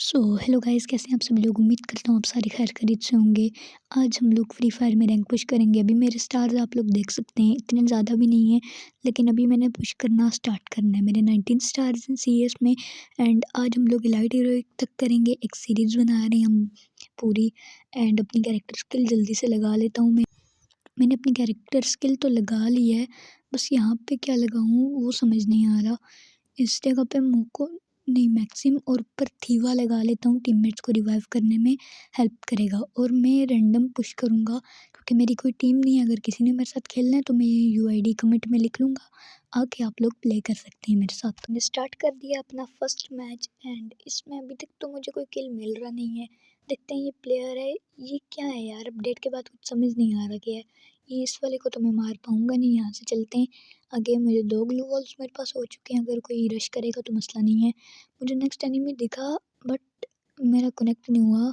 Hello guys, कैसे हैं आप सभी लोग। उम्मीद करता हूँ आप सारे खैर खैरियत से होंगे। आज हम लोग फ्री फायर में रैंक पुश करेंगे। अभी मेरे स्टार्स आप लोग देख सकते हैं, इतने ज़्यादा भी नहीं है, लेकिन अभी मैंने पुश करना स्टार्ट करना है। मेरे 19 स्टार्स हैं सीएस में। एंड आज हम लोग इलाइट हीरोइक तक करेंगे। एक सीरीज़ बना रहे हैं हम पूरी। एंड अपनी कैरेक्टर स्किल जल्दी से लगा लेता हूँ मैंने अपनी कैरेक्टर स्किल तो लगा ली है, बस यहाँ पे क्या लगाऊँ वो समझ नहीं आ रहा। इस जगह पे मोको नहीं, मैक्सिम और ऊपर थीवा लगा लेता हूँ, टीममेट्स को रिवाइव करने में हेल्प करेगा। और मैं रैंडम पुश करूँगा क्योंकि मेरी कोई टीम नहीं है। अगर किसी ने मेरे साथ खेलना है तो मैं यूआईडी कमेंट में लिख लूँगा, आके आप लोग प्ले कर सकते हैं मेरे साथ। तो मैंने स्टार्ट कर दिया अपना फर्स्ट मैच। एंड इसमें अभी तक तो मुझे कोई किल मिल रहा नहीं है। देखते हैं ये प्लेयर है, ये क्या है यार, अपडेट के बाद कुछ समझ नहीं आ रहा क्या है ये। इस वाले को तो मैं मार पाऊँगा नहीं। यहाँ से चलते हैं आगे। मुझे 2 ग्लू वॉल्स मेरे पास हो चुके हैं, अगर कोई रश करेगा तो मसला नहीं है। मुझे नेक्स्ट एनिमी दिखा बट मेरा कनेक्ट नहीं हुआ।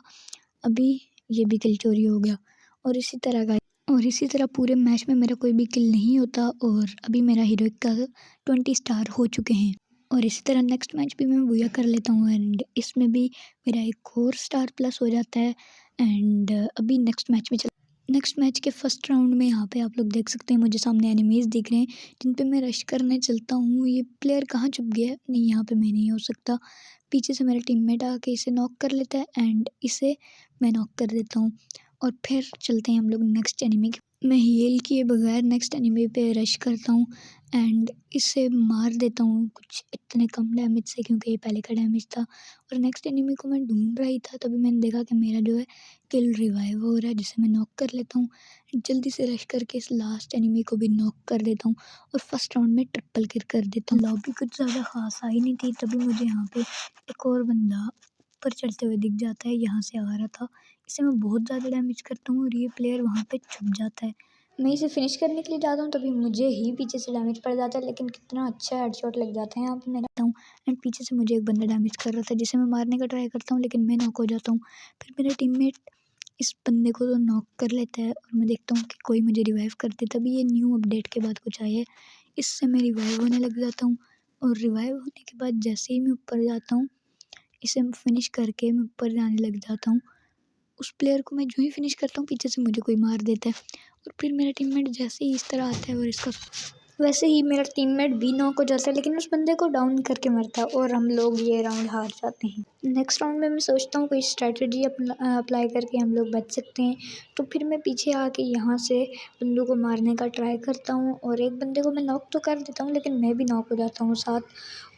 अभी ये भी किल चोरी हो गया। और इसी तरह पूरे मैच में मेरा कोई भी किल नहीं होता। और अभी मेरा हीरोइक का 20 स्टार हो चुके हैं। और इसी तरह नेक्स्ट मैच भी मैं बुया कर लेता हूँ एंड इसमें भी मेरा एक और स्टार प्लस हो जाता है। एंड अभी नेक्स्ट मैच के फर्स्ट राउंड में यहाँ पे आप लोग देख सकते हैं मुझे सामने एनिमीज़ दिख रहे हैं जिन पे मैं रश करने चलता हूँ। ये प्लेयर कहाँ छुप गया है? नहीं, यहाँ पे मैं नहीं हो सकता। पीछे से मेरा टीममेट आके इसे नॉक कर लेता है एंड इसे मैं नॉक कर देता हूँ। और फिर चलते हैं हम लोग नेक्स्ट एनिमी के। मैं हील किए बगैर नेक्स्ट एनिमी पे रश करता हूँ एंड इसे मार देता हूँ कुछ इतने कम डैमेज से, क्योंकि ये पहले का डैमेज था। और नेक्स्ट एनिमी को मैं ढूंढ रही था, तभी मैंने देखा कि मेरा जो है किल रिवाइव हो रहा है, जिसे मैं नॉक कर लेता हूँ। जल्दी से रश करके इस लास्ट एनिमी को भी नॉक कर देता हूँ और फर्स्ट राउंड में ट्रिपल किल कर देता हूँ। लॉबी कुछ ज़्यादा खास आई नहीं थी, तभी मुझे यहाँ पे एक और बंदा ऊपर चढ़ते हुए दिख जाता है, यहाँ से आ रहा था। इसे मैं बहुत ज़्यादा डैमेज करता हूँ और ये प्लेयर वहाँ पे छुप जाता है। मैं इसे फिनिश करने के लिए जाता हूँ, तभी मुझे ही पीछे से डैमेज पड़ जाता है, लेकिन कितना अच्छा हेडशॉट लग जाता है यहाँ पे मेरा। एंड पीछे से मुझे एक बंदा डैमेज कर रहा था, जिसे मैं मारने का ट्राई करता हूँ, लेकिन मैं नॉक हो जाता हूँ। फिर मेरा टीममेट इस बंदे को तो नॉक कर लेता है और मैं देखता हूँ कि कोई मुझे रिवाइव कर दे। तभी ये न्यू अपडेट के बाद कुछ आया है, इससे मैं रिवाइव होने लग जाता हूँ। और रिवाइव होने के बाद जैसे ही मैं ऊपर जाता हूँ, इसे फिनिश करके मैं ऊपर जाने लग जाता हूँ। उस प्लेयर को मैं जो ही फिनिश करता हूँ, पीछे से मुझे कोई मार देता है। और फिर मेरा टीममेट जैसे ही इस तरह आता है और इसका वैसे ही मेरा टीममेट भी नॉक हो जाता है, लेकिन उस बंदे को डाउन करके मरता है और हम लोग ये राउंड हार जाते हैं। नेक्स्ट राउंड में मैं सोचता हूँ कोई स्ट्रैटेजी अप्लाई करके हम लोग बच सकते हैं। तो फिर मैं पीछे आके यहाँ से बंदों को मारने का ट्राई करता हूँ और एक बंदे को मैं नॉक तो कर देता हूँ, लेकिन मैं भी नॉक हो जाता हूँ साथ।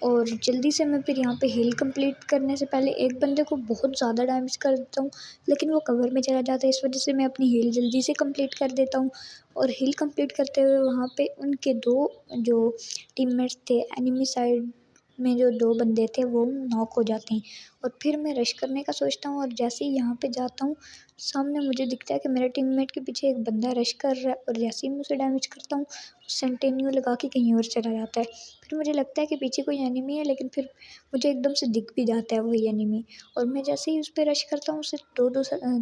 और जल्दी से मैं फिर यहाँ पे हील कंप्लीट करने से पहले एक बंदे को बहुत ज़्यादा डैमेज कर देता हूँ, लेकिन वो कवर में चला जाता है। इस वजह से मैं अपनी हील जल्दी से कंप्लीट कर देता हूँ। और हील कंप्लीट करते हुए वहाँ पे उनके 2 जो टीममेट्स थे, एनिमी साइड में जो 2 बंदे थे, वो नॉक हो जाते हैं। और फिर मैं रश करने का सोचता हूँ और जैसे ही यहाँ पे जाता हूँ, सामने मुझे दिखता है कि मेरे टीममेट के पीछे एक बंदा रश कर रहा है। और जैसे ही मैं उसे डैमेज करता हूँ, सेंटेनियो लगा के कहीं और चला जाता है। फिर मुझे लगता है कि पीछे कोई एनिमी है, लेकिन फिर मुझे एकदम से दिख भी जाता है वही एनिमी। और मैं जैसे ही उस पर रश करता हूँ, उसे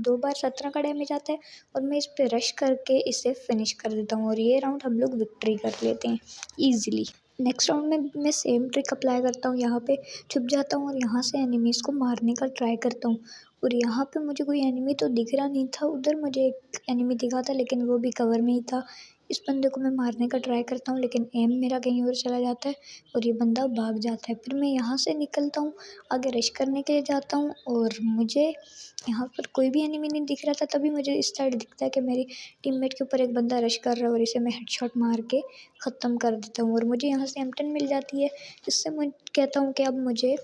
2 बार 17 का डैमेज आता है और मैं इस पे रश करके इसे फिनिश कर देता हूँ। और ये राउंड हम लोग विक्ट्री कर लेते हैं ईज़िली। नेक्स्ट राउंड में मैं सेम ट्रिक अप्लाई करता हूँ, यहाँ पे छुप जाता हूँ और यहाँ से एनिमीज़ को मारने का ट्राई करता हूँ। और यहाँ पे मुझे कोई एनिमी तो दिख रहा नहीं था, उधर मुझे एक एनिमी दिखा था, लेकिन वो भी कवर में ही था। इस बंदे को मैं मारने का ट्राई करता हूँ, लेकिन एम मेरा कहीं और चला जाता है और ये बंदा भाग जाता है। फिर मैं यहाँ से निकलता हूँ, आगे रश करने के लिए जाता हूँ और मुझे यहाँ पर कोई भी एनिमी नहीं दिख रहा था। तभी मुझे इस साइड दिखता है कि मेरी टीममेट के ऊपर एक बंदा रश कर रहा है और इसे मैं हेडशॉट मार के ख़त्म कर देता हूँ। और मुझे यहाँ से M10 मिल जाती है, इससे मैं कहता हूँ कि अब मुझे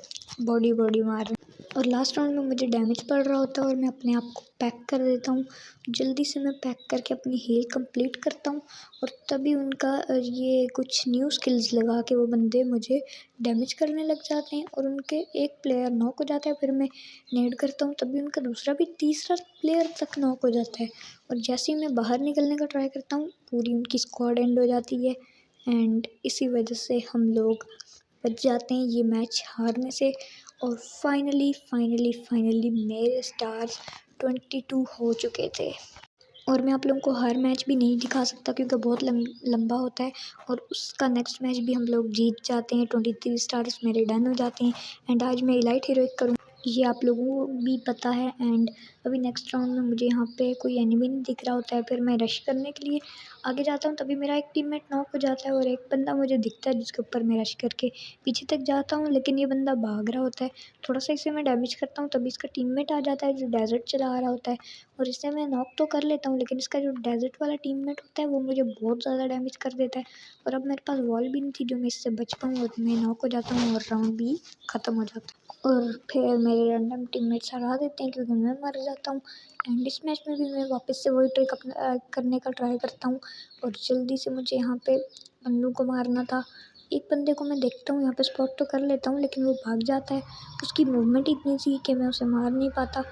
बॉडी मार। और लास्ट राउंड में मुझे डैमेज पड़ रहा होता है और मैं अपने आप को पैक कर देता हूँ। जल्दी से मैं पैक करके अपनी हील कंप्लीट करता हूँ और तभी उनका ये कुछ न्यू स्किल्स लगा के वो बंदे मुझे डैमेज करने लग जाते हैं और उनके एक प्लेयर नॉक हो जाता है। फिर मैं नेड करता हूँ, तभी उनका दूसरा भी तीसरा प्लेयर तक नॉक हो जाता है। और जैसे ही मैं बाहर निकलने का ट्राई करता हूँ, पूरी उनकी स्क्वाड एंड हो जाती है एंड इसी वजह से हम लोग बच जाते हैं ये मैच हारने से। और फाइनली मेरे स्टार्स 22 हो चुके थे। और मैं आप लोगों को हर मैच भी नहीं दिखा सकता क्योंकि बहुत लंबा होता है। और उसका नेक्स्ट मैच भी हम लोग जीत जाते हैं, 23 स्टार्स मेरे डन हो जाते हैं। एंड आज मैं इलाइट हीरोइक करूँ। ये आप लोगों को भी पता है। एंड अभी नेक्स्ट राउंड में मुझे यहाँ पे कोई एनिमी नहीं दिख रहा होता है, फिर मैं रश करने के लिए आगे जाता हूँ, तभी मेरा एक टीममेट नॉक हो जाता है और एक बंदा मुझे दिखता है जिसके ऊपर मैं रश करके पीछे तक जाता हूँ, लेकिन ये बंदा भाग रहा होता है। थोड़ा सा इसे मैं डैमेज करता हूँ, तभी इसका टीममेट आ जाता है जो डेजर्ट चला आ रहा होता है, और इसे मैं नॉक तो कर लेता हूँ, लेकिन इसका जो डेजर्ट वाला टीममेट होता है वो मुझे बहुत ज़्यादा डैमेज कर देता है। और अब मेरे पास वॉल भी नहीं थी जो मैं इससे बच पाऊँ, और मैं नॉक हो जाता हूँ और राउंड भी ख़त्म हो जाता है। और फिर मेरे रैंडम टीममेट्स हरा देते हैं क्योंकि मैं मर जाता हूँ। एंड इस मैच में भी मैं वापस से वही ट्रिक करने का ट्राई करता हूँ, और जल्दी से मुझे यहाँ पे बंदों को मारना था। एक बंदे को मैं देखता हूँ यहाँ पे स्पॉट तो कर लेता हूँ, लेकिन वो भाग जाता है। उसकी मूवमेंट इतनी सी कि मैं उसे मार नहीं पाता,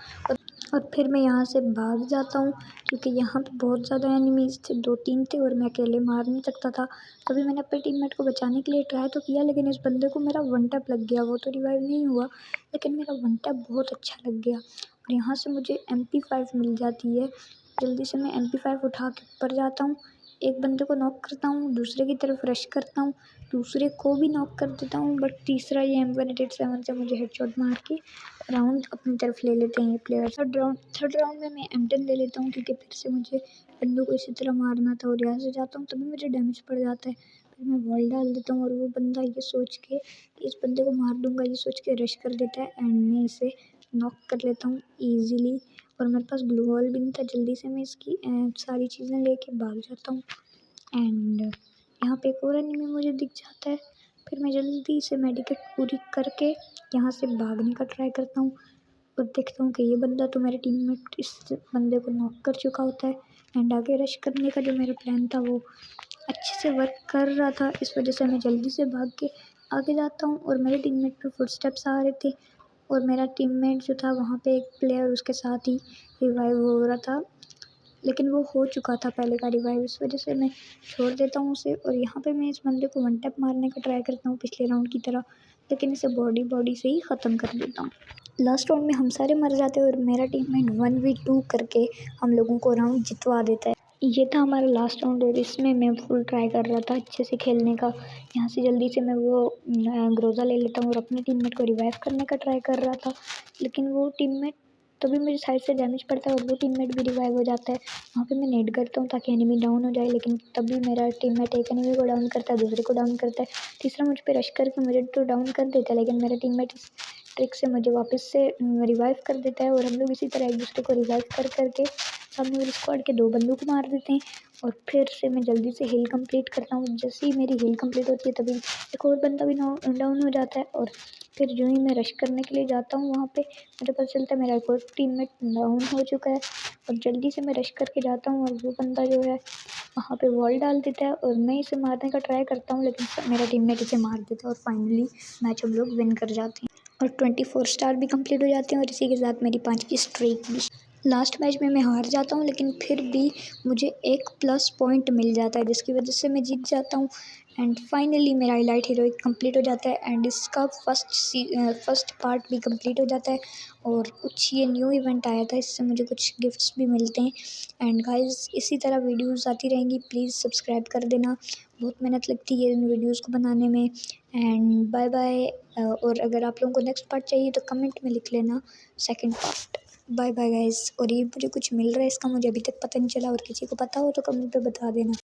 और फिर मैं यहाँ से भाग जाता हूँ क्योंकि यहाँ पे बहुत ज़्यादा एनिमीज़ थे, 2-3 थे और मैं अकेले मार नहीं सकता था। तभी मैंने अपने टीममेट को बचाने के लिए ट्राई तो किया, लेकिन इस बंदे को मेरा वन टैप लग गया। वो तो रिवाइव नहीं हुआ, लेकिन मेरा वन टैप बहुत अच्छा लग गया, और यहाँ से मुझे MP5 मिल जाती है। जल्दी से मैं MP5 उठा के ऊपर जाता हूँ, एक बंदे को नॉक करता हूँ, दूसरे की तरफ रश करता हूँ, दूसरे को भी नॉक कर देता हूँ, बट तीसरा ये M187 से मुझे हेडशॉट मार के राउंड अपनी तरफ ले लेते हैं ये प्लेयर। थर्ड राउंड में मैं M10 ले लेता हूँ क्योंकि फिर से मुझे बंदों को इसी तरह मारना था, और यहाँ से जाता हूँ तभी मुझे डैमेज पड़ जाता है। फिर मैं वॉल डाल देता हूँ, और वो बंदा ये सोच के कि इस बंदे को मार दूंगा ये सोच के रश कर देता है, एंड मैं इसे नॉक कर लेता हूँ ईजिली। और मेरे पास ग्लू वॉल भी नहीं था, जल्दी से मैं इसकी सारी चीज़ें लेके भाग जाता हूँ। एंड यहाँ पे एक और एनिमी मुझे दिख जाता है, फिर मैं जल्दी से मेडिकेट पूरी करके यहाँ से भागने का ट्राई करता हूँ, और देखता हूँ कि ये बंदा तो मेरे टीममेट इस बंदे को नॉक कर चुका होता है। एंड आगे रश करने का जो मेरा प्लान था वो अच्छे से वर्क कर रहा था, इस वजह से मैं जल्दी से भाग के आगे जाता हूँ, और मेरे टीममेट पे फुटस्टेप्स आ रहे थे, और मेरा टीममेट जो था वहाँ पे एक प्लेयर उसके साथ ही रिवाइव हो रहा था, लेकिन वो हो चुका था पहले का रिवाइव, इस वजह से मैं छोड़ देता हूँ उसे। और यहाँ पे मैं इस बंदे को वन टैप मारने का ट्राई करता हूँ पिछले राउंड की तरह, लेकिन इसे बॉडी से ही ख़त्म कर देता हूँ। लास्ट राउंड में हम सारे मर जाते हैं और मेरा टीममेट 1v2 करके हम लोगों को राउंड जितवा देता है। ये था हमारा लास्ट राउंड, और इसमें मैं फुल ट्राई कर रहा था अच्छे से खेलने का। यहाँ से जल्दी से मैं वो ग्रोज़ा ले लेता हूँ और अपने टीममेट को रिवाइव करने का ट्राई कर रहा था, लेकिन वो टीममेट तभी मेरी साइड से डैमेज पड़ता है और वो टीममेट भी रिवाइव हो जाता है। वहाँ पे मैं नेड करता हूँ ताकि एनिमी डाउन हो जाए, लेकिन तभी मेरा टीममेट एक एनिमी को डाउन करता है, दूसरे को डाउन करता है, तीसरा मुझ पे रश करके मुझे तो डाउन कर देता है, लेकिन मेरा टीममेट इस ट्रिक से मुझे वापस से रिवाइव कर देता है, और हम लोग इसी तरह एक दूसरे को रिवाइव कर करके सामने मेरे स्क्वाड के 2 बंदों को मार देते हैं। और फिर से मैं जल्दी से हील कंप्लीट करता हूँ, जैसे ही मेरी हील कंप्लीट होती है तभी एक और बंदा भी डाउन हो जाता है, और फिर जो ही मैं रश करने के लिए जाता हूँ वहाँ पे मुझे पता चलता है मेरा एक और टीममेट डाउन हो चुका है, और जल्दी से मैं रश करके जाता हूँ, और वो बंदा जो है वहाँ पे वॉल डाल देता है, और मैं इसे मारने का ट्राई करता हूँ, लेकिन मेरा टीममेट इसे मार देता है, और फाइनली मैच हम लोग विन कर जाते हैं और 24 स्टार भी कंप्लीट हो जाते हैं, और इसी के साथ मेरी 5 की स्ट्रीक भी। लास्ट मैच में मैं हार जाता हूँ, लेकिन फिर भी मुझे एक प्लस पॉइंट मिल जाता है जिसकी वजह से मैं जीत जाता हूँ। एंड फाइनली मेरा हाईलाइट हीरोइक कंप्लीट हो जाता है, एंड इसका फर्स्ट पार्ट भी कंप्लीट हो जाता है, और कुछ ये न्यू इवेंट आया था, इससे मुझे कुछ गिफ्ट्स भी मिलते हैं। एंड गाइस इसी तरह वीडियोस आती रहेंगी, प्लीज़ सब्सक्राइब कर देना, बहुत मेहनत लगती है इन वीडियोस को बनाने में। And bye bye. और अगर आप लोगों को नेक्स्ट पार्ट चाहिए तो कमेंट में लिख लेना second part. Bye bye guys. और ये मुझे कुछ मिल रहा है इसका मुझे अभी तक पता नहीं चला, और किसी को पता हो तो कमेंट पे बता देना।